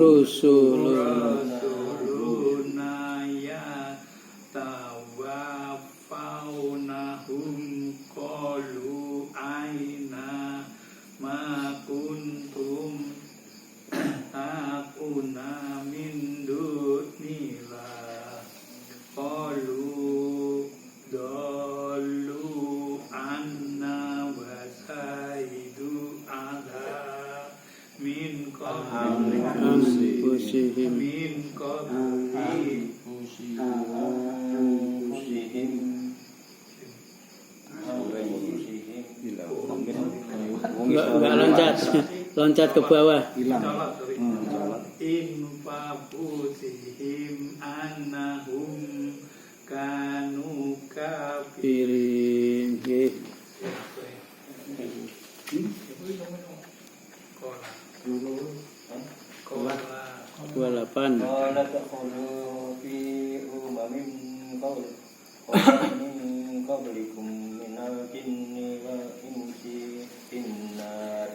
rusuluna yatawaffawnahum qalu aina ma kuntum takuna min dunillah qalu dallu anna wa saidu ala min qabli min qabli Enggak loncat ke bawah. Infabusihim annahum kanu Piring. Kola 28. Qala taqulu fi umamin qablikum minal jinni wal insi finnar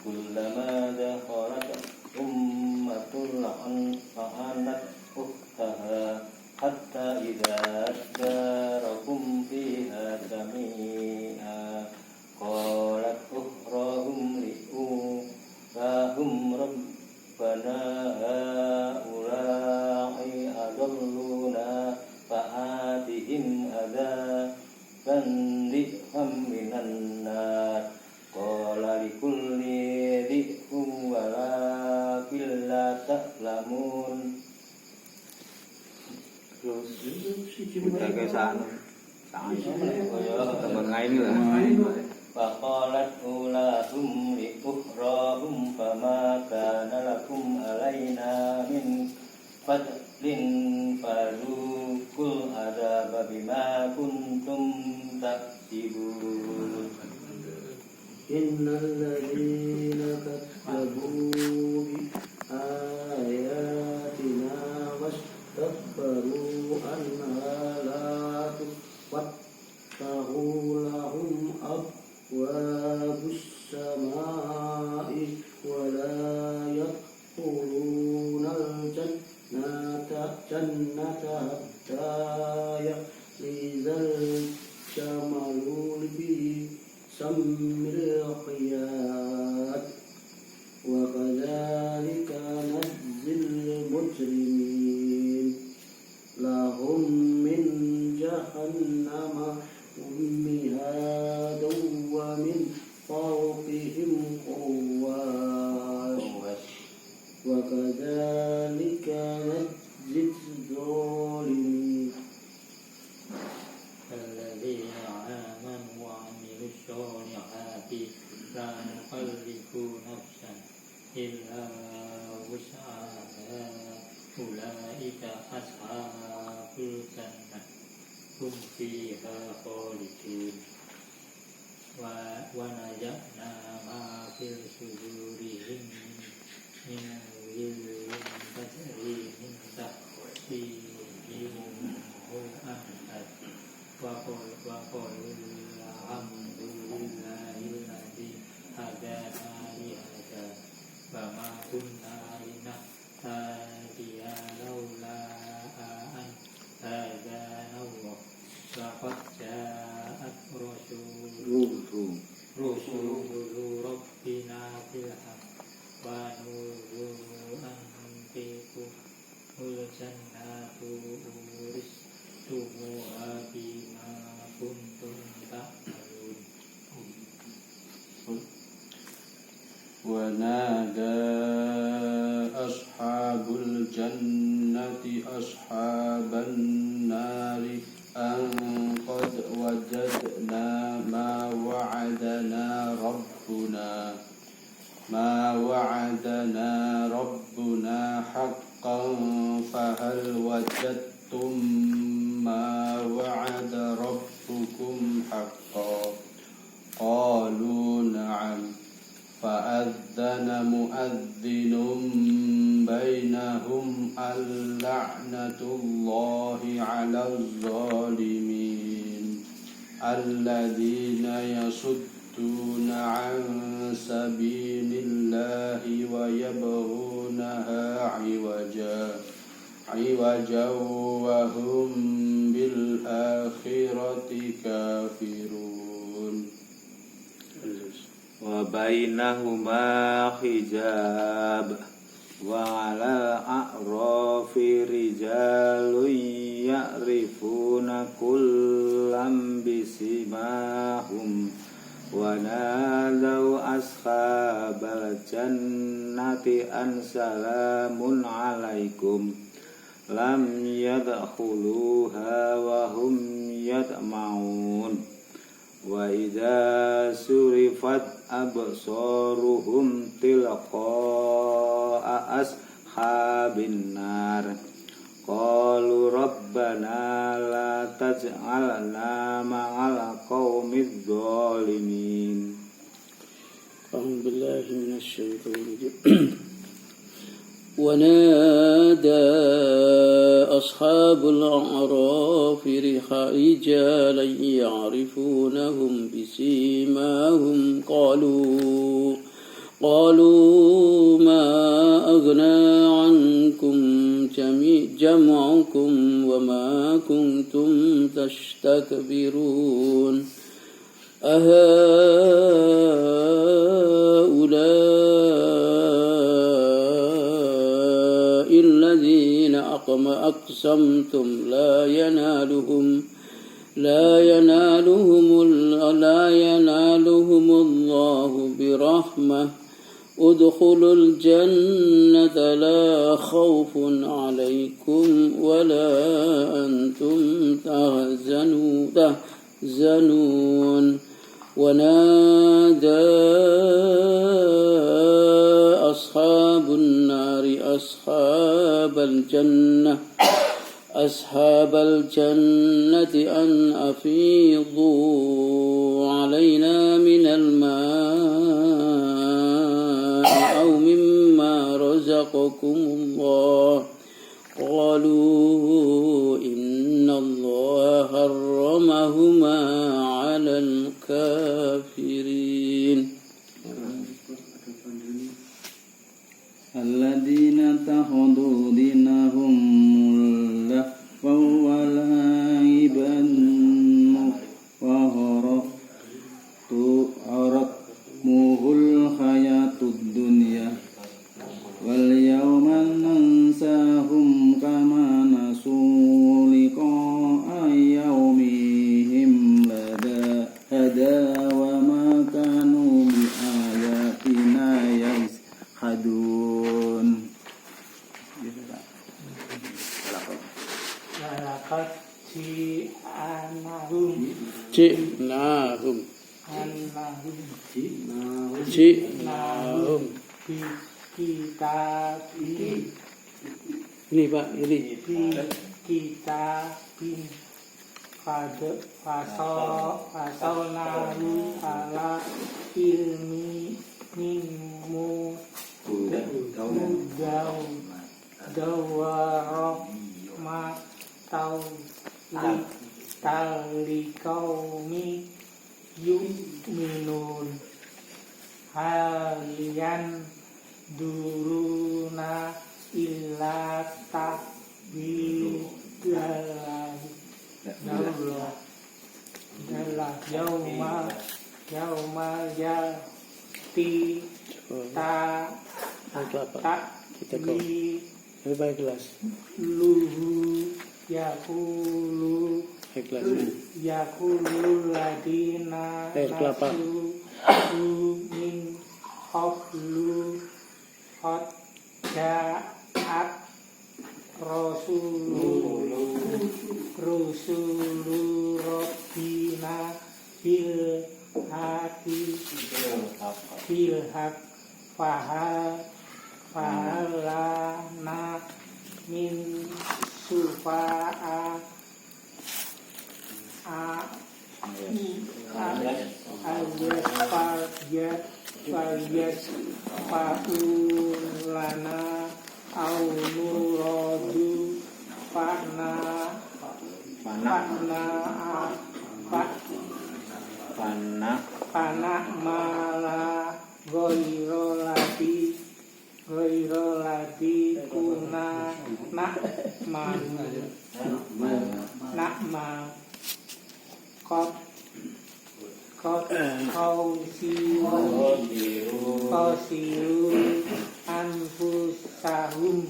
kullama dakhalat ummatul la'anat ukhtaha hatta idza darakum fiha jami'a qalat ukhrahum li'ulahum rabbana haula'i adalluna fa'atihim adaban dhi'fan minan nar qala likulli dhi'fun walakin la ta'lamun. Kita ke sana. Teman lain lah. Faqalat ulahum li ukhrahum fama kana lakum alaina min fadlin fadukul adaba bima kuntum taksibun. Innal ladzina kadzabu bi ayatina wastakbaru anha la tufattahu lahum abwabus samai wa la yadkhulunal jannata hatta yalizal jamalul bi sammil khiyat wa kadzalika najzil mujrimin lahum min jahannama mihadun wa min fawqihim qawwas wa kadzalika najzil zalimin. الذين آمنوا وعملوا الصالحات لا نكلف نفسا إلا وسعها أولئك أصحاب الجنة هم فيها خالدون ونزعنا ما في صدورهم من غل تجري من تحتهم الأنهار وقالوا الحمد لله الذي هدانا لهذا وما كنا لنهتدي لولا أن هدانا الله لقد جاءت رسل ربنا بالحق ونور أنفقوا الجنات أورثتموها بما كنتم تعملون. ونادى أصحاب الجنة أصحاب النار أن قد وجدنا ما وعدنا ربنا حقا فهل وجدتم ما وعد ربكم حقا قالوا نعم فأذن مؤذن بينهم اللعنة الله على الظالمين الذين يصدون ويصدون عن سبيل الله ويبغونها عوجا وهم بالآخرة كافرون وبينهما حجاب وعلى الأعراف رجال يعرفون كلا بسيماهم ونادوا أصحاب الجنة أن سلام عليكم لم يدخلوها وهم يطمعون وإذا صرفت أبصارهم تلقاء أصحاب النار قالوا ربنا لا تجعلنا مع القوم الظالمين. أعوذ بالله من الشيطان الرجيم. ونادى أصحاب الأعراف رجالا يعرفونهم بسيماهم قالوا ما أغنى عنكم جمعكم وما كنتم تستكبرون أهؤلاء الذين أقسمتم لا ينالهم الله برحمة ادخلوا الجنة لا خوف عليكم ولا أنتم تحزنون ونادى أصحاب النار أصحاب الجنة أن أفيضوا علينا من الماء أو مما رزقكم الله قالوا إن الله حرمهما على الكافرين. الذين اتخذوا دينهم لهوا ولعبا وغرتهم الحياة الدنيا واليوم ننساهم كما نسوا لقاء يومهم هذا وما كانوا بآياتنا يجحدون. Laqad ji'nahum bi kitabin Ini Pak, ini kitabin fasalnahu ala ilmi minmu dawarahma talikaumi yu'minun haliyan duruna illa dalah yauma yati kita kok lebih baik kelas yakulu ladina min qablu qad ja'at rusulu rabbina bil haq fahalana min sufa'a faulana au nuradu fana panakmala goiro ladi kuna nakmal kot kau siru anfusahum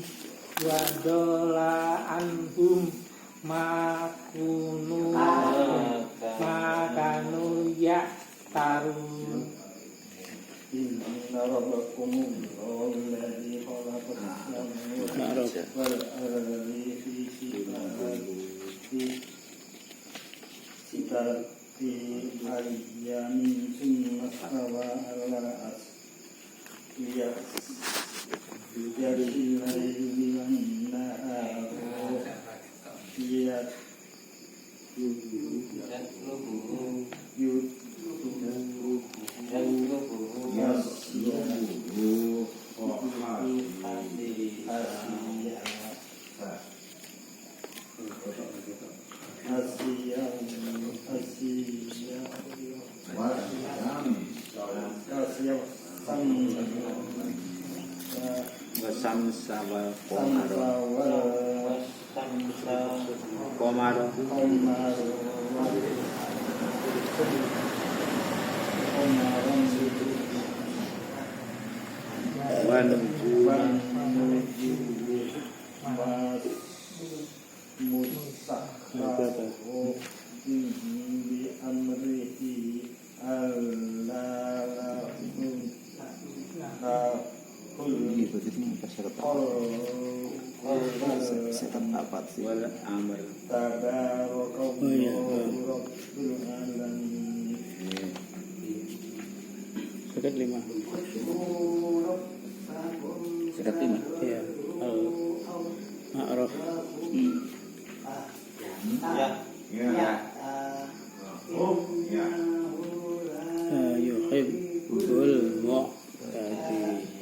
wadola anhum makanu ya tarun. Inna rabbakumullahu alladzi khalaqal samawati wal ardi fi sittati ayyamin thumma istawa 'alal 'arsy yujadil laili wan nahara Wasamsa wal komaro wan wal amr. Surat 5. Surat 5. Iya. Al-A'raf. Yuhibbul mu'tadin.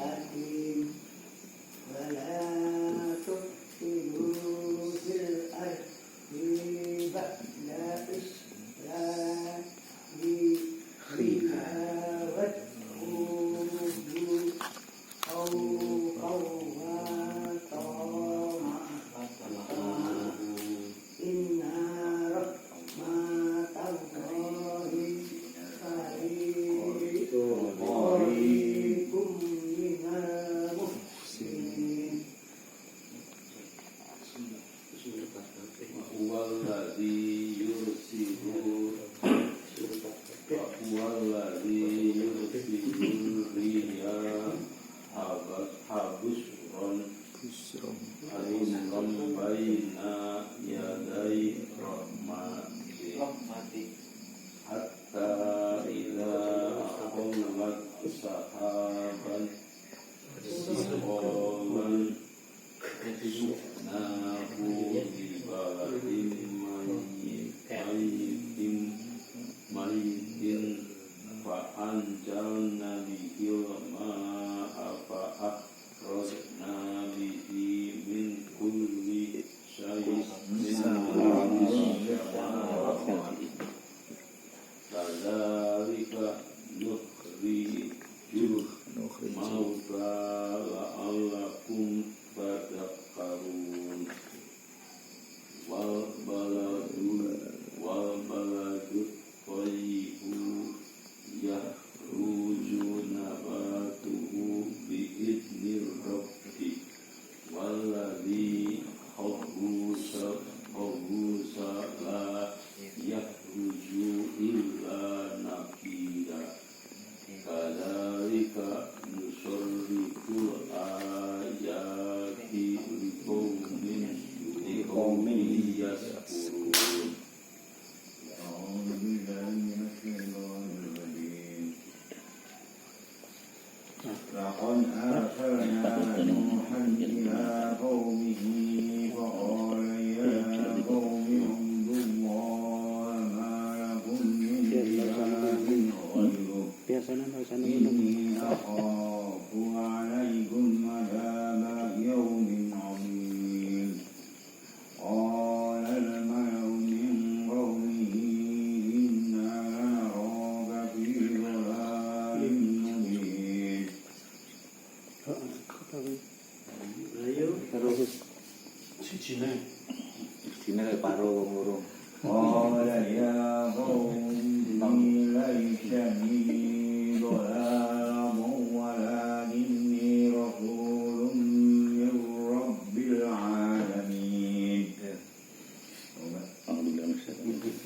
شهيد ضلال ولكني رسول من رب العالمين.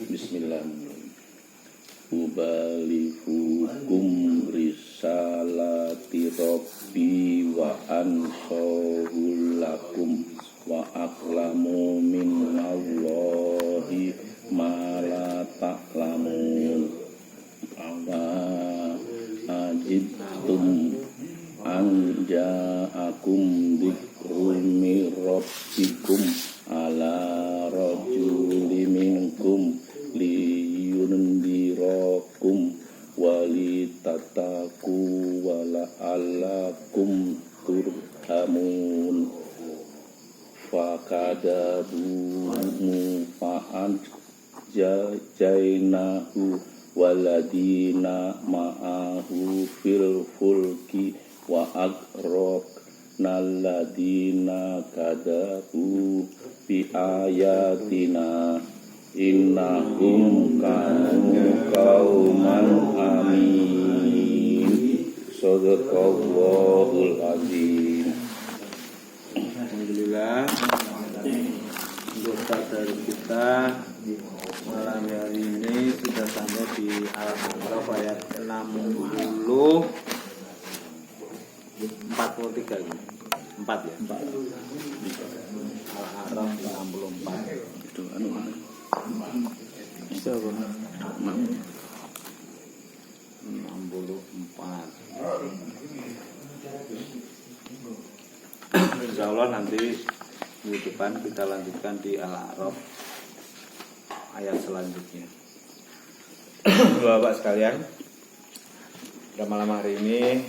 Bismillahirrahmanirrahim. Ubalifukum risalati rabbi wa ansahulakum wa aklamu minallahi ma la ta'lamun. Awa ajibtum an ja'akum dzikrun min rabbikum ala rajuli minkum liyundirakum walitataku wala'alakum turhamun. Fakadabumu fa'an jainahu waladina ma'ahu fil fulki wa agrokna ladina kadabu bi ayatina innahum kanu qauman amin. Shadaqallahul azim. Alhamdulillah, anggota dari kita malam hari ini sudah sampai di Al-A'raf ayat 43 ini. 4 ya? 4. Al-A'raf 64. Itu anu mana? Bisa apa? 64. Insya Allah nanti minggu depan kita lanjutkan di Al-A'raf ayat selanjutnya. Bapak sekalian, pada malam hari ini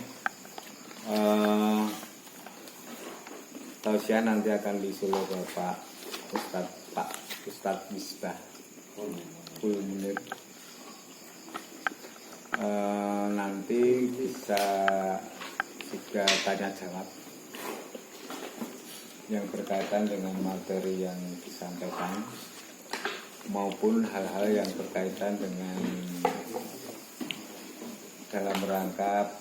tausiah nanti akan disuruh Bapak Ustadz Misbah 10 menit. Nanti bisa juga tanya jawab yang berkaitan dengan materi yang disampaikan maupun hal-hal yang berkaitan dengan dalam rangka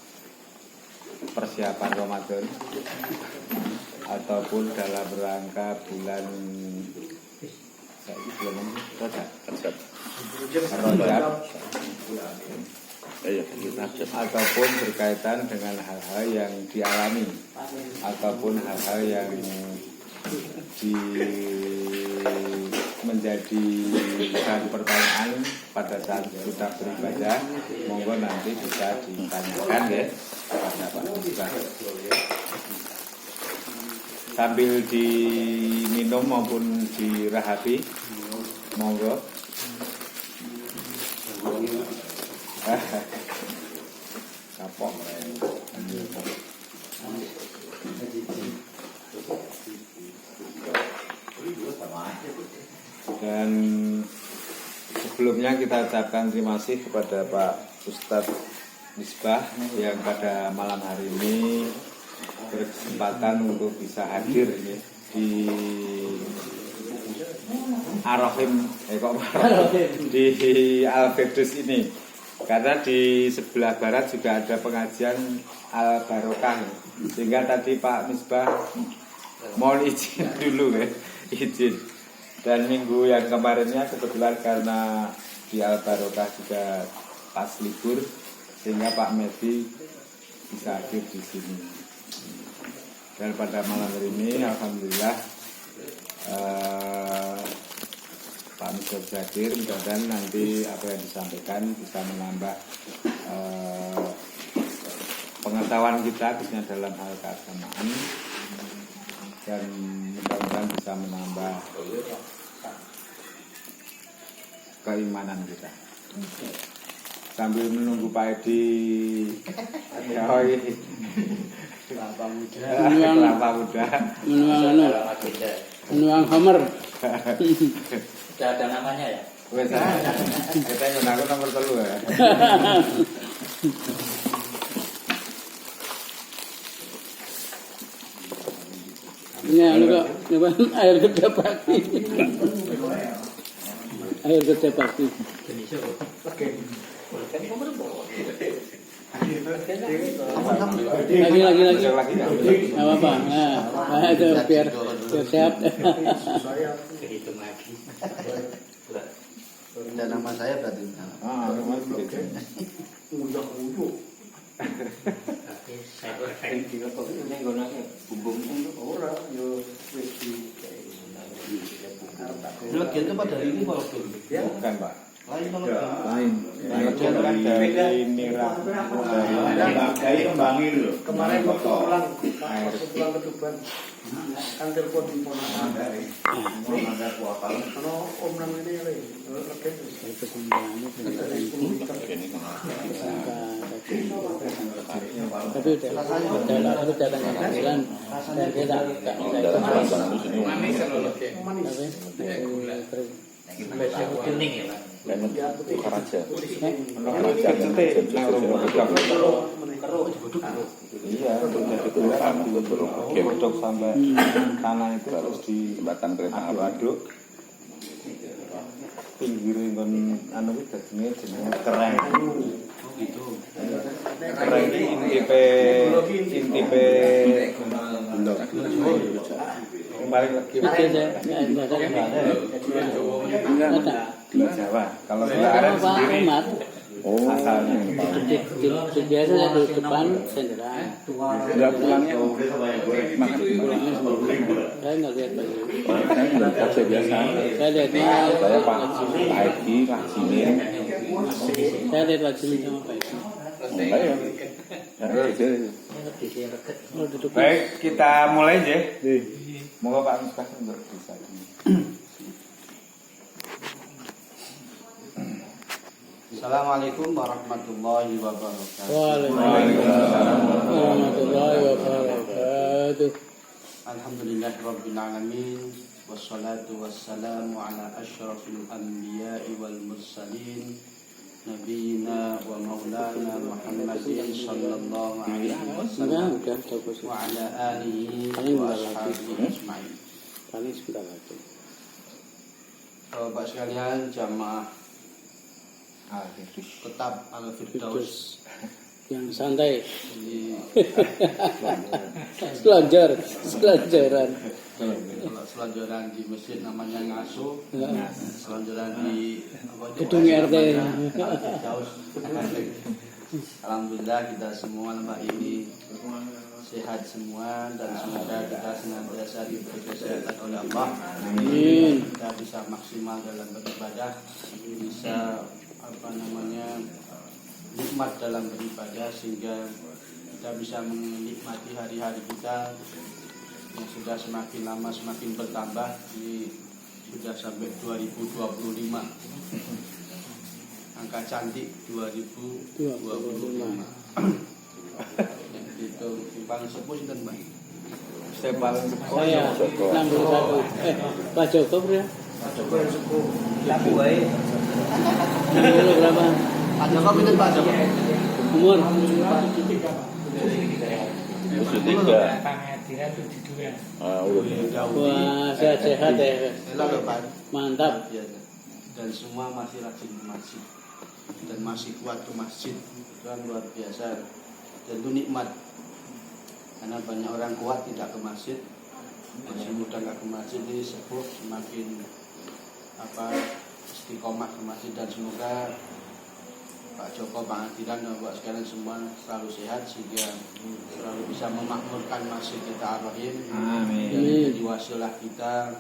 persiapan Ramadan ataupun dalam rangka bulan Rajab ataupun berkaitan dengan hal-hal yang dialami ataupun hal-hal yang menjadi bahan pertanyaan pada saat kita beribadah. Monggo nanti bisa ditanyakan ya kepada Pak Ustaz sambil diminum maupun dirahapi. Monggo. Kapok. Dan sebelumnya kita ucapkan terima kasih kepada Pak Ustadz Misbah yang pada malam hari ini berkesempatan untuk bisa hadir di Ar-Rahim di Al-Firdus ini, karena di sebelah barat juga ada pengajian Al-Barokah, sehingga tadi Pak Misbah mohon izin dulu ya, izin. Dan minggu yang kemarinnya kebetulan karena di Al-Barokah juga pas libur, sehingga Pak Medi bisa hadir di sini. Dan pada malam hari ini alhamdulillah Pak Misbah bisa hadir, mudah-mudahan nanti apa yang disampaikan bisa menambah pengetahuan kita khususnya dalam hal keagamaan, dan mudah-mudahan bisa menambah keimanan kita. Sambil menunggu Pak Edi kelapa muda menuang Homer. Sudah ada namanya ya? Wes, kita nyunaku nomor 3 ya. Ini air gede pasti. Air gede pasti. Kan nomor bawa. Lagi. Besok lagi ya. Nggak apa-apa. Nah, itu biar sehat. Kehitung lagi. Dan nama saya berarti. Ah, rumah begitu. Tapi saya orang juga kok ini nggonake bumbung Ora yo wis di Legen itu pada hari ini Pak Legen. Bukan, Pak. Lain kalau Lain. Legen kan dari Nira. Dari kembangin loh. Kemarin waktu pulang Air. ke Tuban kan telepon di ponakan Ada kuapal. kalau om nang ini lagi Itu semuanya dari 10 liter tapi udah aku datang ke panggilan dan dia tak kuning ya, Pak. Karaja. Karaja cetek nang rumah gedang. Iya, gedok sampai tanah itu harus di jembatan kereta aduk. Pinggir kon anu kuwi dadine jenenge kereng. Kereng iki intipe blok. Paling lagi di Jawa. Kalau kita aren sendiri asalnya biasa di depan senderan enggak pulangnya makan saya nggak lihat lagi kerja biasa. saya lihatnya Saya Pak Edi ngajinin. saya lihat lagi sama Pak Edi. Enggak ya. Oh, duduk. Baik, kita mulai aja. Moga Pak Misbah untuk bisa. Assalamualaikum warahmatullahi wabarakatuh. Waalaikumsalam warahmatullahi wabarakatuh. Alhamdulillahirabbil alamin wassalatu wassalamu ala asyrafil anbiya'i wal mursalin nabiyina wa maulana Muhammadin sallallahu alaihi wasallam Udah fokus. wa ala alihi wa ashabihi ajma'in. Paling sebentar lagi. Bapak sekalian, jamaah Kitab Al-Firdaus Yang santai, di selonjoran. kalau selonjoran di masjid namanya Ngaso, selonjoran di Gedung RT. Firdaus. Alhamdulillah kita semua lemah ini sehat semua dan semoga kita senantiasa diberi kesehatan oleh Allah. Amin. Kita bisa maksimal dalam beribadah, bisa nikmat dalam beribadah sehingga kita bisa menikmati hari-hari kita yang sudah semakin lama semakin bertambah. Ini sudah sampai 2025, angka cantik 2025. Itu paling sepuh sih kan Bang. Saya paling Saya 61. Pak Joko berapa? Laku wae. Umur berapa? Pak Joko pinten Pak Joko? Umur? Wah, sehat ya. Lalu Pak. Mantap. Dan semua masih rajin ke masjid dan masih kuat ke masjid, itu kan luar biasa. Dan itu nikmat karena banyak orang kuat tidak ke masjid, masih muda nggak ke masjid, ini sepuh semakin istiqomah ke masjid. Dan semoga Pak Joko, Pak Adilan, dan Bapak sekalian semua selalu sehat sehingga selalu bisa memakmurkan masjid kita Ar-Rahim. Amin. Dan menjadi wasilah kita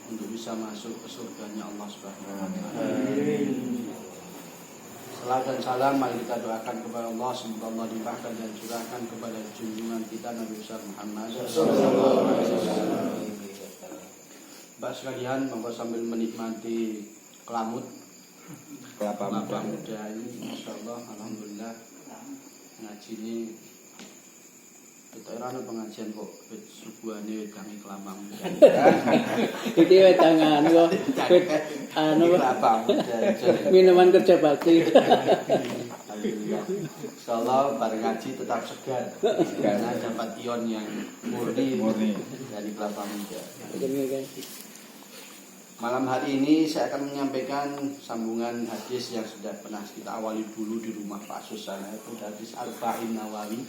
untuk bisa masuk ke surganya Allah Subhanahu wa taala. Salam dan salam mari kita doakan kepada Allah, semoga Allah limpahkan dan curahkan kepada junjungan kita Nabi besar Muhammad sallallahu alaihi wasallam. Mbak sekalian, monggo sambil menikmati kelamut Kelapa muda ini, Masya Allah, Alhamdulillah. Ngaji ini kita ada pengajian kok subuhane wedangi kelapa muda. Iki wedangan kok Kelapa muda. minuman kerja bakti. Alhamdulillah. Insyaallah bareng ngaji tetap segar karena dapat ion yang murni dari kelapa muda. Malam hari ini saya akan menyampaikan sambungan hadis yang sudah pernah kita awali dulu di rumah Pak Susana, itu hadis Arba'in Nawawi.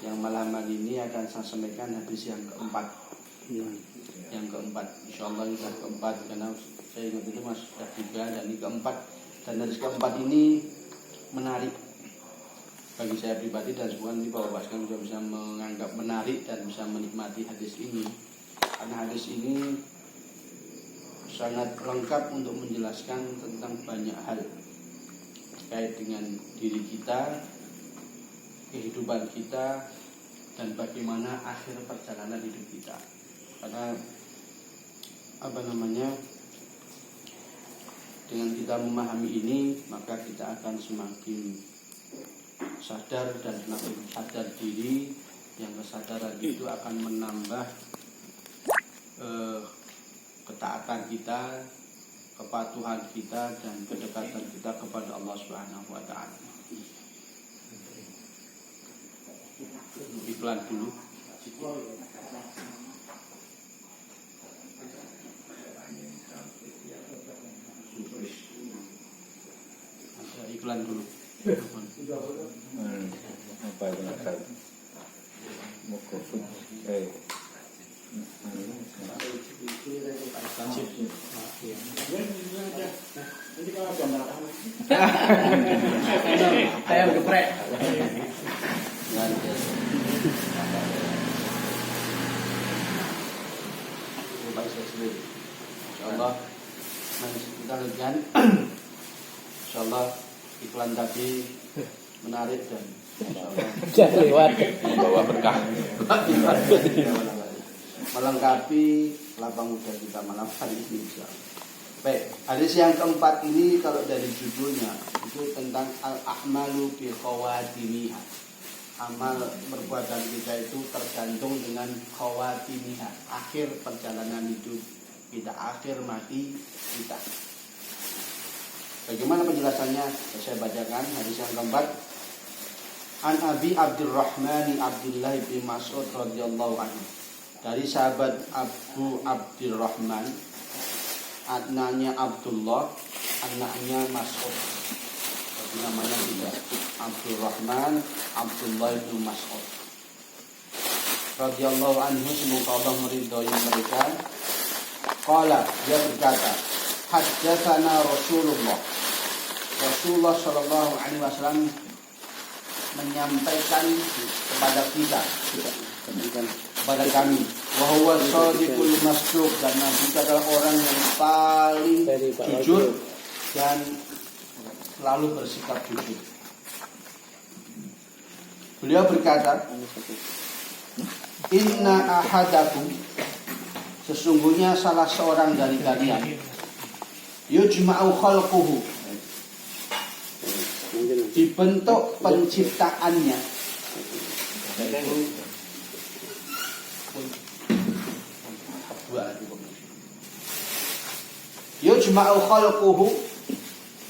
Yang malam hari ini akan saya sampaikan hadis yang keempat. Yang keempat, insya Allah ini keempat, karena saya ingat itu Mas sudah 3 dan ini keempat. Dan hadis keempat ini menarik bagi saya pribadi dan semua nanti Bapak Baskan juga bisa menganggap menarik dan bisa menikmati hadis ini. Karena hadis ini sangat lengkap untuk menjelaskan tentang banyak hal terkait dengan diri kita, kehidupan kita, dan bagaimana akhir perjalanan hidup kita. Karena dengan kita memahami ini, maka kita akan semakin sadar dan semakin sadar diri. Yang kesadaran itu akan menambah ketaatan kita, kepatuhan kita, dan kedekatan kita kepada Allah Subhanahu wa Ta'ala. Iklan dulu. Ada iklan dulu. Apa itu nakal? Mokofun. Ayam geprek. Insyaallah kita lanjutkan. Insyaallah iklan tadi menarik dan insyaallah Jangan lewat. Membawa berkah. melengkapi lapang udah kita malam hari ini. Baik, hadis yang keempat ini kalau dari judulnya itu tentang al-a'malu bi khawatimiha. Amal perbuatan kita itu tergantung dengan khawatimiha, akhir perjalanan hidup kita, akhir mati kita. Bagaimana penjelasannya? Saya bacakan hadis yang keempat. An Abi Abdurrahman Abdullah bin Mas'ud radhiyallahu anhu. Dari sahabat Abu Abdurrahman, anaknya Abdullah, anaknya Mas'ud. Jadi namanya tidak Abdurrahman Abdullah bin Mas'ud radhiyallahu anhu, semoga Allah meridhai mereka. Qala, dia berkata, haddatsana Rasulullah sallallahu alaihi wasallam menyampaikan kepada kita, kepada kami, wa huwa shadiqul masduq, dan Nabi adalah orang yang paling jujur dan selalu bersikap jujur. Beliau berkata, inna ahadakum, sesungguhnya salah seorang dari kalian, yujma'u khalquhu, dibentuk penciptaannya, yujma'u khalquhu,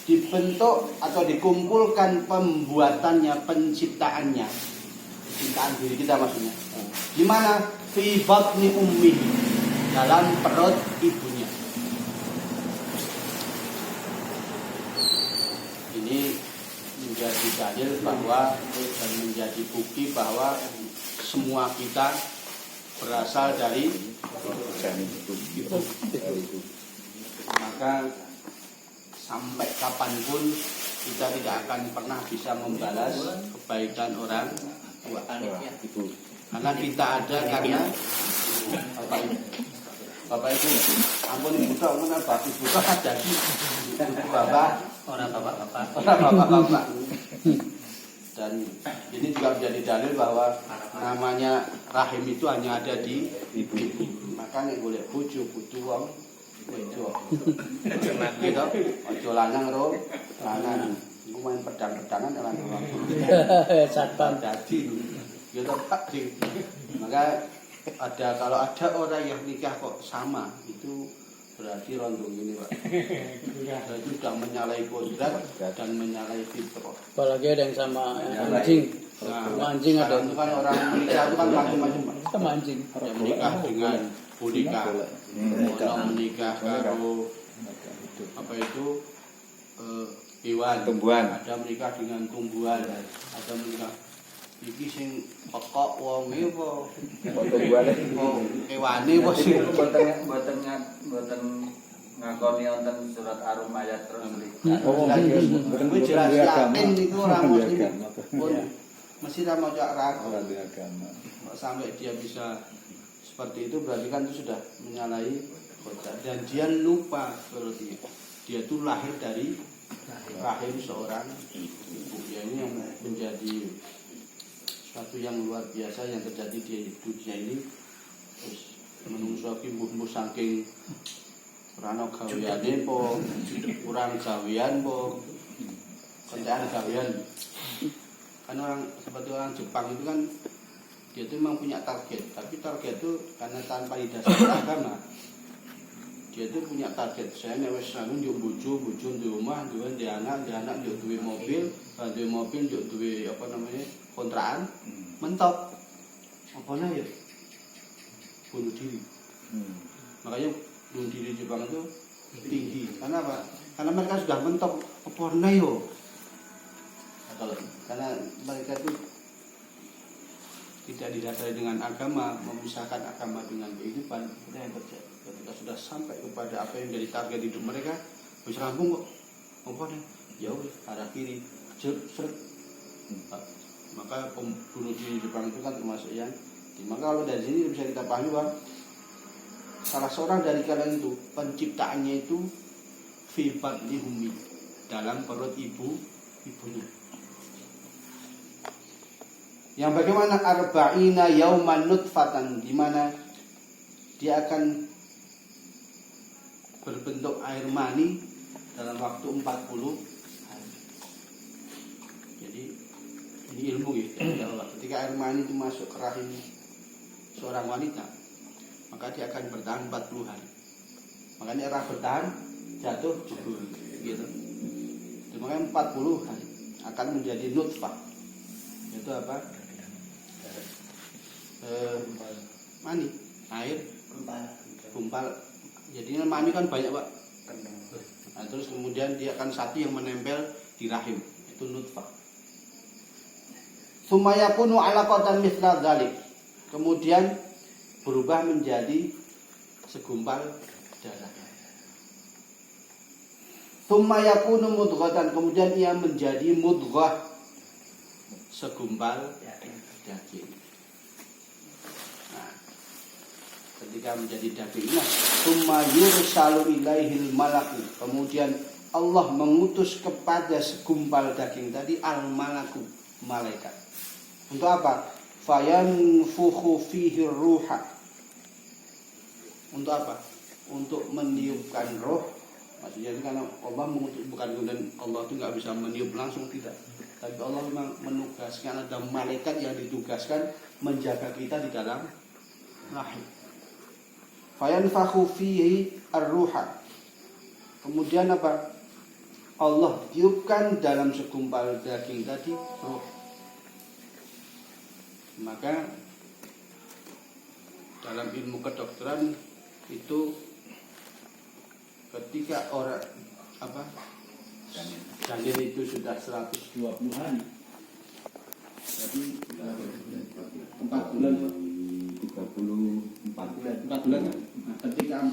dibentuk atau dikumpulkan pembuatannya, penciptaannya, penciptaan diri kita maksudnya. Di mana? Fi batni ummihi, dalam perut ibunya. Ini menjadi dalil bahwa dan menjadi bukti bahwa semua kita berasal dari ibu. Maka sampai kapanpun kita tidak akan pernah bisa membalas kebaikan orang tua. Karena kita ada karena Bapak Ibu, ampun Ibu Tok, ampun Bapak Ibu Tok ada di Bapak, orang Bapak. Dan ini juga menjadi dalil bahwa namanya rahim itu hanya ada di ibu. Maka nek golek bojo kudu wong wedok. Gitu. Aja lanang ro lanang. Iku main pedang-pedangan lan wong. Satpam dadi. Ya tepat sih. Maka kalau ada orang yang nikah kok sama, itu berarti rondong ini Pak. Itu sudah menyalahi kodrat dan menyalahi fitrah. apalagi ada yang sama anjing. Nah, Anjing ada itu kan orang menikah itu kan macam-macam Pak. sama anjing. Yang menikah dengan boneka, menikah karo apa itu hewan, Tumbuhan. ada menikah dengan tumbuhan, ada menikah iki sing pekok wong iki apa Tumbuhane. hewane apa sing Mboten ngakoni wonten surat Ar-Mayat terus Oh, kuwi jelas yakin niku ora mesti pun Iya. mesti ra maca ragu. Orang di agama. Sampai dia bisa seperti itu berarti kan itu sudah menyalahi kodrat dan dia lupa berarti dia itu lahir dari rahim seorang ibu. Ya, ini yang menjadi suatu yang luar biasa yang terjadi di dunia ini. Terus menungso ki mbuh saking ora gaweane po kurang gawean po kentekan gawean. Kan orang seperti orang Jepang itu kan dia itu memang punya target, tapi target itu karena tanpa didasari agama. Dia itu punya target, saya nek wis anu njuk bojo di rumah, duwe anak njuk duwe mobil, njuk duwe apa namanya? Kontrakan. Mentok. Apane ya? Bunuh diri. Makanya bunuh diri Jepang itu tinggi. Karena apa? Karena mereka sudah mentok apa yo. Karena mereka itu tidak didasari dengan agama, memisahkan agama dengan kehidupan. Itu yang terjadi. Ketika sudah sampai kepada apa yang menjadi target hidup mereka, bisa rampung kok. Apa nih? Jauh arah kiri, seret. Maka pembunuh diri Jepang itu kan termasuk yang. Maka kalau dari sini bisa kita pahami bahwa salah seorang dari kalian itu penciptaannya itu fi batni ummi, dalam perut ibunya. Yang bagaimana arba'ina yauman nutfatan, di mana dia akan berbentuk air mani dalam waktu 40 hari. Jadi ini ilmu ya Allah. Ketika air mani itu masuk ke rahim seorang wanita, maka dia akan bertahan 40 hari. Makanya era bertahan jatuh gugur gitu. Makanya 40 hari akan menjadi nutfah. Itu apa? Mani, air, gumpal. Jadi mani kan banyak Pak. Nah, terus kemudian dia akan satu yang menempel di rahim, itu nutfah. Sumayakunu alaqatan mithla dzalik. Kemudian berubah menjadi segumpal darah. Sumayakunu mudghatan, kemudian ia menjadi mudghah, segumpal daging. Nah, ketika menjadi daging, summa yursalu ilaihil malaku, kemudian Allah mengutus kepada segumpal daging tadi al-malaku, malaikat. Untuk apa? Fayanfukhu fihi ruha. Untuk apa? Untuk meniupkan roh. Maksudnya karena Allah mengutus, bukan kemudian Allah itu nggak bisa meniup langsung, tidak. Tapi Allah memang menugaskan, ada malaikat yang ditugaskan menjaga kita di dalam rahim. Fayanfakhu fihi ar-ruha. Kemudian apa? Allah tiupkan dalam segumpal daging tadi roh. Maka dalam ilmu kedokteran itu ketika orang apa janin itu sudah 120 hari, jadi 4 bulan 34 bulan. Nah, ketika 4